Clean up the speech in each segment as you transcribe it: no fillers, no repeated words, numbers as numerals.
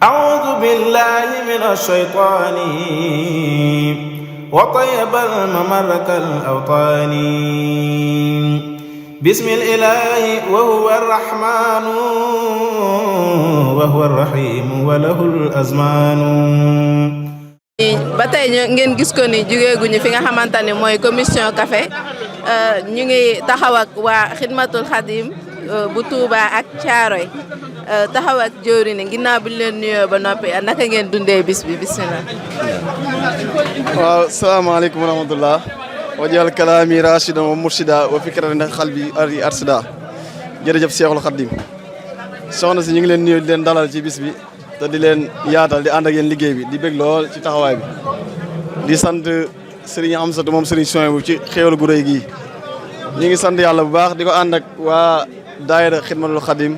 أعوذ بالله من الشيطان وطيب الممر كالأوطان بسم الإله وهو الرحمن وهو الرحيم وله الأزمان. ba tey ngeen gis ko ni jugeeguñu fi nga xamante ne mooy commission café ñu ngi taxaw ak waa Xidmatul Xadim bu Touba ak Thiaroye taxaw ak jëwriñ ni ginnaaw bi ñu leen nuyoo ba noppi naka ngeen dundee bis bi bismillah. waaw salaamaaleykum wa rahmatullah wajal kalaami rashida wa murshida wa fikratan xalbi arsida jërëjëf Seexul Xadim soxna si ñu ngi leen nuyu di leen dalal ci bis bi te di leen yaatal di ànd ak yéen liggéey bi di bég lool ci taxawaay bi di sant Serigne Amsatou moom Serigne Souhaïbou ci xéewal gu rëy gii ñu ngi sant yàlla bu baax di ko ànd ak waa daayira Xidmatul Xadim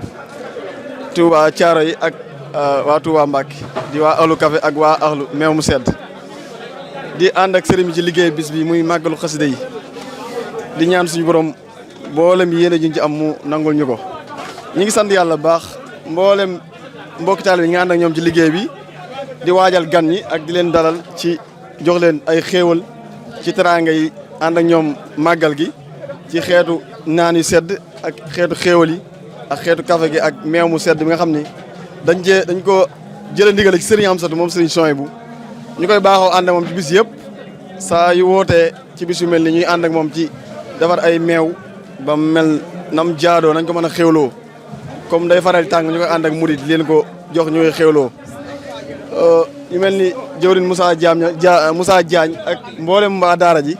Touba Thiaroye ak waa Touba Mbacké di waa ahlu café ak waa ahlu meew mu sedd di ànd ak sëriñ bi ci liggéey bis bi muy màggalu xasida yi di ñaan suñu borom mboolem yéene juñ ci am mu nangul ñu ko ñi ngi sant yàlla bu baax mboolem mbokki taalibe bi ñu ngi ànd ak ñoom ci liggéey bi di waajal gan ñi ak di leen dalal ci jox leen ay xéewal ci teraanga yi ànd ak ñoom màggal gi ci xeetu naan yu sedd ak xeetu xéewal yi ak xeetu café gi ak meew mu sedd bi nga xam ni dañ ko jëlee ndigale ci sëriñ Amsatou moom sëriñ Souhaïbou ñu koy baaxoo ànd ak moom ci bis yëpp saa yu wootee ci bis yu mel ni ñuy ànd ak moom ci defar ay meew ba mel nam jaadoo nañ ko mën a xéwloo comme day faral tàng ñu koy ànd ak murid leen ko jox ñu koy xéwloo ñu mel ni jëwrin Moussa Diagne ak mboolem mbaa daara ji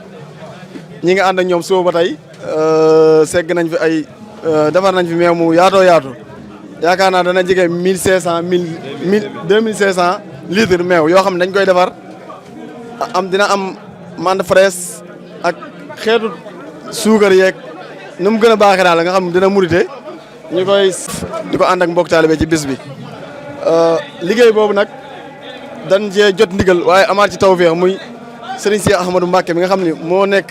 ñi nga ànd ak ñoom suba ba tey segg nañ fi ay defar nañ fi meew mu yaatoo yaatu yaakaar naa dana jege 2500 litre meew yoo xam ne dañ koy defar dina am mande fraise ak xeetu suukar yeeg nu mu gën a baaxee daal nga xam dina murite ñu koy di ko ànd ak mbokk taalibe ci bis bi. liggéey boobu nag dañ cee jot ndigal waaye amaat ci tawfeex muy Serigne Cheikh Ahmadou Mbacké mi nga xam ne moo nekk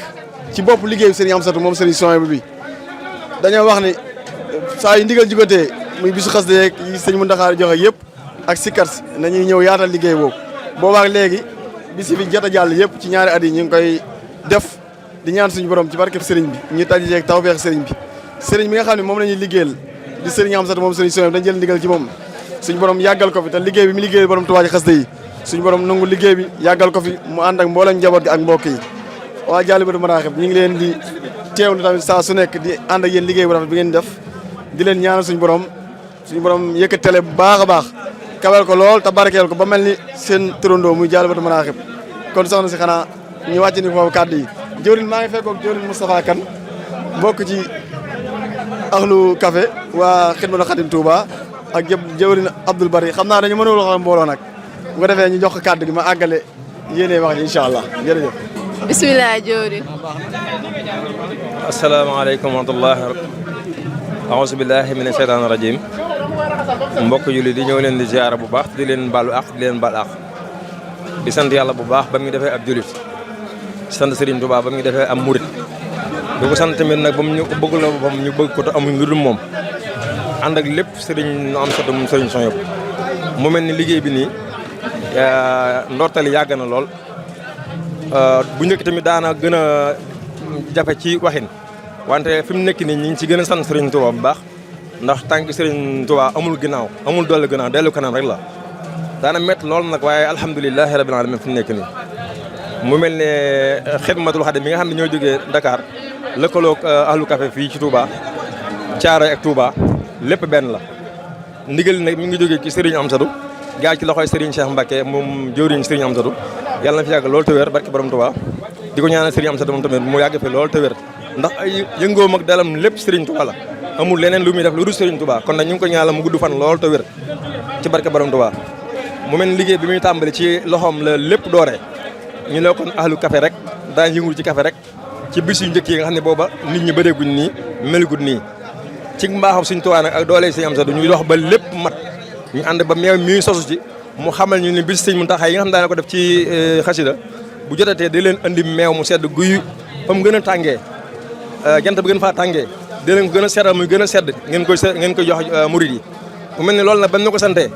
ci bopp liggéeyu Serigne Amsatou moom Serigne Souhaïbou bi dañoo wax ni saa yu ndigal jugotee muy bisu xas de yeeg yi sëñ Mountakha joxe yëpp. ak sikkat nañuy ñëw yaatal liggéey boobu boobaak léegi bisi fi jot a jàll yëpp ci ñaari at yi ñu ngi koy def di ñaan suñu borom ci barkeb sëriñ bi ñu taji jeeg tawfeex sëriñ bi nga xam ne moom la ñuy liggéeyal di sëriñ Amsatou moom sëriñ Souhaïbou dañ jël ndigal ci moom suñu borom yàggal ko fi te liggéey bi mi liggéeyal borom Touba ci xasida yi suñu borom nangu liggéey bi yàggal ko fi mu ànd ak mboolem njaboot gi ak mbokk yi waa Jaalibatul Maraaxib ñu ngi leen di teewlu tamit saa su nekk di ànd ak yéen liggéey bu rafet bi ngeen def di leen ñaanal suñu borom yëkkatele bu baax a baax kawel ko lool te barkeel ko ba mel ni seen turandoo muy Jaalibatul Maraaxib kon soxna si xanaa ñu wàcc ni foofu kàddu yi jëwriñ maa ngi fekkoog jëwriñ Moustapha Kane bokk ci ahlu café waa Xidmatul Xadim Touba ak jëwriñ Abdoul Bari xam naa dañu mënul wax mbooloo nag bu ko defee ñu jox ko kàddu gi ma àggale yéene wax ji incha allah jërëjëf bismillah jëwriñ. asalaamaaleykum wa rahmatulah. aouzu billahi mina shaytaani rajim mbokk julli di ñëw leen di ziara bu baax di leen baalu àq di leen baal àq di sant yàlla bu baax ba mu defee ab jullit di sant Serigne Touba ba mu defee am murit di ko sant tamit nag ba mu ñu ko bëgg la boppam ñu bëgg ko te amuñ lu dul moom ànd ak lépp Serigne Amsatou moom Serigne Souhaïbou mu mel ni liggéey bi nii ndortali yàgg na lool bu njëkk tamit daana gën a jafe ci waxin wante fi mu nekk nii ñu ngi ci gën a sant Serigne Touba bu baax ndax tànk Serigne Touba amul ginnaaw amul dolli ginnaaw dellu kanam rek la daana métti lool nag waaye alhamdulilahi rabbil alamin fi mu nekk nii mu mel ne Xidmatul Xadim mi nga xam ne ñoo jógee Dakar lëkkaloog ahlu café fii ci Touba Thiaroye ak Touba lépp benn la ndigal nag mi ngi jógee ci Serigne Amsatou gaa ci loxoy Serigne Cheikh Mbacké moom jëwriñ Serigne Amsatou yàlla na fi yàgg loolu te wér barke borom Touba di ko ñaanal Serigne Amsatou moom tamit mu yàgg fi loolu te wér ndax ay yëngoom ak dalam lépp Serigne Touba la amul leneen lu muy def lu dul Serigne Touba kon nag ñu ngi ko ñaanal mu gudd fan lool te wér ci barke borom Touba mu mel ni liggéey bi muy tàmbali ci loxoom la lépp dooree ñu ne kon ahlu café rek daan yëngul ci café rek ci bis yu njëkk yi nga xam ne booba nit ñi bëreeguñ nii melaguñ nii ci mbaaxam Serigne Touba nag ak doole Serigne Amsatou ñuy dox ba lépp mat ñu ànd ba meew mi sosu ci mu xamal ñu ne bis Serigne Mountakha yi nga xam daana ko def ci xasida bu jotatee da leen andi meew mu sedd guy fa mu gën a tàngee jant bi gën faa tàngee da leen ko gën a seddal muy gën a sedd ngeen koy jox murid yi mu mel ni loolu nag ban ñu ko santee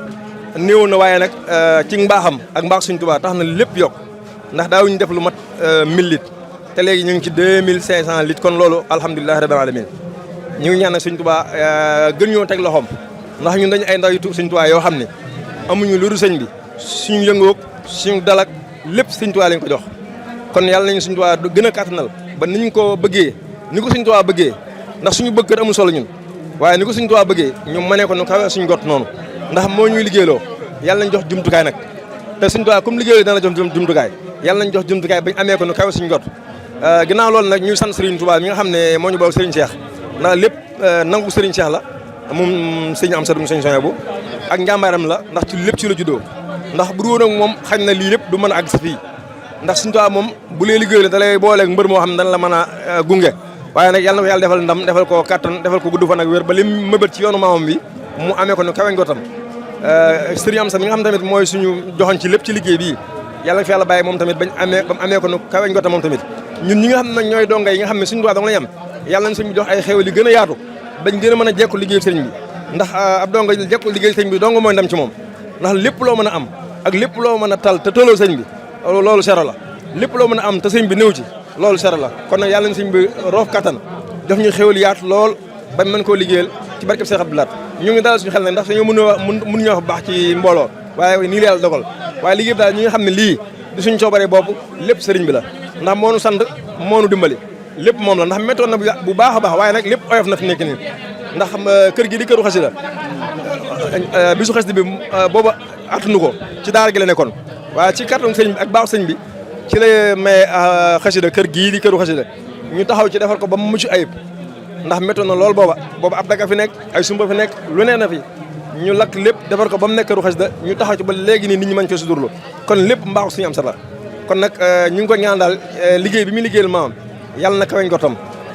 néew na waaye nag ci mbaaxam ak mbaax Sëñ Tuubaa tax na lépp yokk ndax daawuñu def lu mat 1000 litres te léegi ñu ngi ci 2500 litres kon loolu alhamdulilah rabbil alamin ñu ngi ñaan nag Sëñ Tuubaa gën ñoo teg loxoom ndax ñun dañu ay ndaw yu Sëñ Tuubaa yoo xam ne amuñu lu dul sëñ bi suñu yëngoog suñu dalak lépp Sëñ Tuubaa lañ ko jox kon yàlla nañu Sëñ Tuubaa gën a kàttanal ba niñ ko bëggee ni ko Sëñ Tuubaa bëggee ndax suñu bëgg amul solo ñun waaye ni ko Sëñ Tuubaa bëggee ñu mënee ko nu kawe suñu gott noonu ndax moo ñuy liggéeyloo yàlla nañ jox jumtukaay nag te Sëñ Tuubaa comme liggéeyloo dana la jox jumtukaay yàlla nañ jox jumtukaay bañ amee ko nu kawe suñu gott ginnaaw loolu nag ñuy sant Serigne Touba mi nga xam ne moo ñu boobu Serigne Cheikh ndax lépp nangu Serigne Cheikh la moom Serigne Amsatou Serigne Souhaïbou ak njàmbaaram la ndax ci lépp ci la juddoo ndax bu dul woon ak moom xañ na lii lépp du mën a àgg sa fii ndax Sëñ Tuubaa moom bu lee liggéey la da lay booleeg mbër moo xam ne dana la mën a gunge waaye nag yàlla na ko yàlla defal ndam defal ko kattan defal ko gudd fan ak wér ba li mëbët ci yoonu maamam bi mu amee ko nu kawe njottam Serigne Amsatou mi nga xam tamit mooy suñu joxoon ci lépp ci liggéey bii yàlla na fi yàlla bàyyi moom tamit ba mu amee ko nu kawe njottam moom tamit ñun ñi nga xam ne ñooy donga yi nga xam ne Sëñ Tuubaa dong la ñu am yàlla nañ suñu jox ay xéwal yu gën a yaatu bañ gën a mën a jekku liggéey sëriñ bi ndax ab donga jekku liggéey sëriñ bi dong mooy ndam ci moom ndax lépp loo mën a am ak lépp loo mën a tal te toloo sëriñ bi loolu sero la lépp loo mën a am te sëriñ bi néew ci loolu sero la kon nag yàlla nañ sëriñ bi roof kattan def ñu xéwal yaatu lool bañ mën koo liggéeyal ci barkeb Seex Abdou Lahad ñu ngi dalal suñu xel nag ndax dañoo mën ñoo wax baax ci mbooloo waaye nii la yàlla dogal waaye liggéey bi daal ñi nga xam ne lii di suñ coobare boobu lépp sëriñ bi la ndax moo nu sant moo nu dimbali lépp moom la ndax méttoon na bu baax a baax waaye nag lépp oyof na fi nekk nii ndax kër gi di këru xasida bisu xasida bi booba attunu ko ci daara gi la nekkoon waaye ci kàttan sëñ bi ak baax sëñ bi ci la may xasida kër gii di këru xasida ñu taxaw ci defal ko ba mu mucc ayib ndax méttoon na lool booba ab daga fi nekk ay sumba fi nekk lu nee na fi ñu lakk lépp defar ko ba mu nekk këru xasida ñu taxaw ci ba léegi nii nit ñi mën ko sudurlu kon lépp mbaaxu suñu am sa la kon nag ñu ngi ko ñaan daal liggéey bi muy liggéeyal maamam yàlla na kaweñ gotam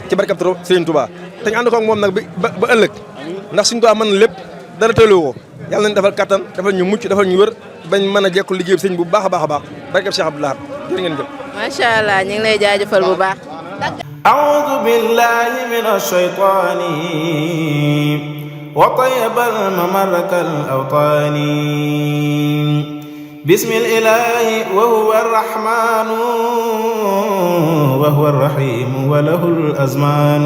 ci barkab Serigne Touba te ñu ànd ko ak moom nag ba ëllëg ndax Serigne Touba mën na lépp dara tëloo ko yàlla nañ defal kattan defal ñu mucc defal ñu wër bañ mën a jekku liggéey Serigne bu baax a baax a baax barkab Cheikh Abdou Lahad jërë ngeen jëf. macha allah ñu ngi lay jaajëfal bu baax. أعوذ بالله من الشيطان وطيب الممر كالأوطان بسم الإله وهو الرحمن وهو الرحيم وله الأزمان